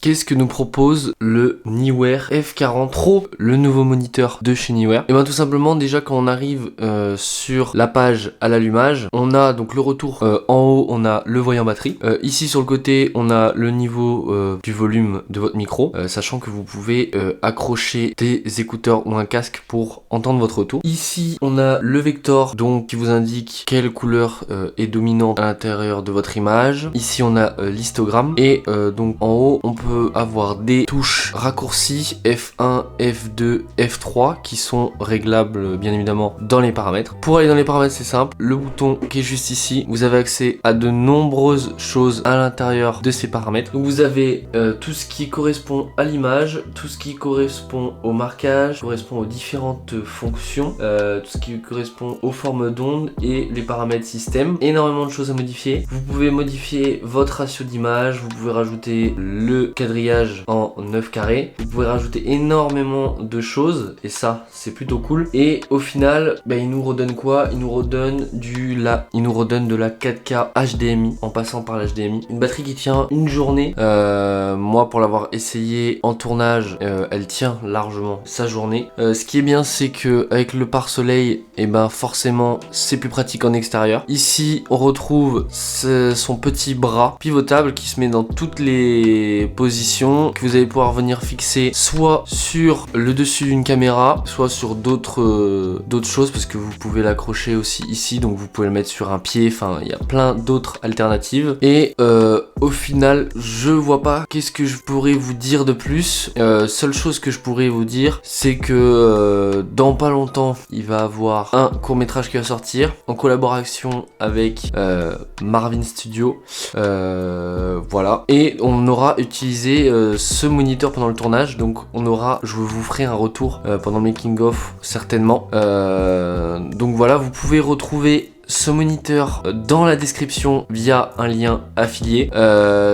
qu'est-ce que nous propose le Neewer F40 Pro, le nouveau moniteur de chez Neewer? Et bien tout simplement, déjà quand on arrive sur la page à l'allumage, on a donc le retour en haut, on a le voyant batterie. Ici sur le côté, on a le niveau du volume de votre micro, sachant que vous pouvez accrocher des écouteurs ou un casque pour entendre votre retour. Ici, on a le vecteur donc qui vous indique quelle couleur est dominante à l'intérieur de votre image. Ici, on a l'histogramme et donc en haut, on peut avoir des touches raccourcies F1, F2, F3 qui sont réglables bien évidemment dans les paramètres. Pour aller dans les paramètres, c'est simple, le bouton qui est juste ici, vous avez accès à de nombreuses choses à l'intérieur de ces paramètres. Donc vous avez tout ce qui correspond à l'image, tout ce qui correspond au marquage, correspond aux différentes fonctions, tout ce qui correspond aux formes d'ondes et les paramètres système. Énormément de choses à modifier. Vous pouvez modifier votre ratio d'image, vous pouvez rajouter le quadrillage en 9 carrés, vous pouvez rajouter énormément de choses et ça c'est plutôt cool. Et au final, il nous redonne quoi? Il nous redonne de la 4K HDMI en passant par l'HDMI. Une batterie qui tient une journée. Moi pour l'avoir essayé en tournage, elle tient largement sa journée. Ce qui est bien, c'est que avec le pare-soleil, forcément c'est plus pratique en extérieur. Ici on retrouve son petit bras pivotable qui se met dans toutes les positions, que vous allez pouvoir venir fixer soit sur le dessus d'une caméra, soit sur d'autres choses, parce que vous pouvez l'accrocher aussi ici, donc vous pouvez le mettre sur un pied. Enfin, il y a plein d'autres alternatives. Et au final, je vois pas qu'est-ce que je pourrais vous dire de plus. Seule chose que je pourrais vous dire, c'est que dans pas longtemps, il va avoir un court-métrage qui va sortir en collaboration avec Marvin Studio. Voilà. Et on aura utilisé ce moniteur pendant le tournage, donc je vous ferai un retour pendant le making of certainement. Donc voilà, vous pouvez retrouver ce moniteur dans la description via un lien affilié.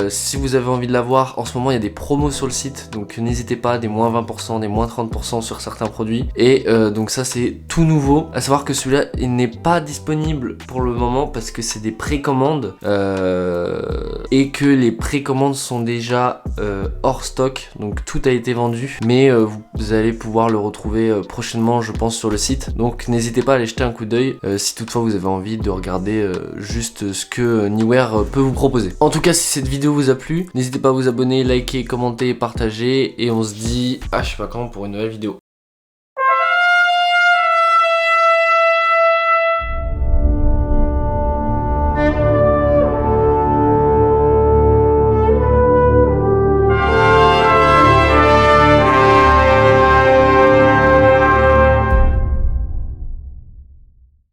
Si vous avez envie de l'avoir, en ce moment il y a des promos sur le site, donc n'hésitez pas, des moins 20%, des moins 30% sur certains produits. Et donc ça c'est tout nouveau. À savoir que celui-là il n'est pas disponible pour le moment parce que c'est des précommandes et que les précommandes sont déjà hors stock, donc tout a été vendu. Mais vous allez pouvoir le retrouver prochainement, je pense, sur le site. Donc n'hésitez pas à aller jeter un coup d'œil si toutefois vous avez envie de regarder juste ce que Neewer peut vous proposer. En tout cas, si cette vidéo vous a plu, n'hésitez pas à vous abonner, liker, commenter, partager, et on se dit à je sais pas quand pour une nouvelle vidéo.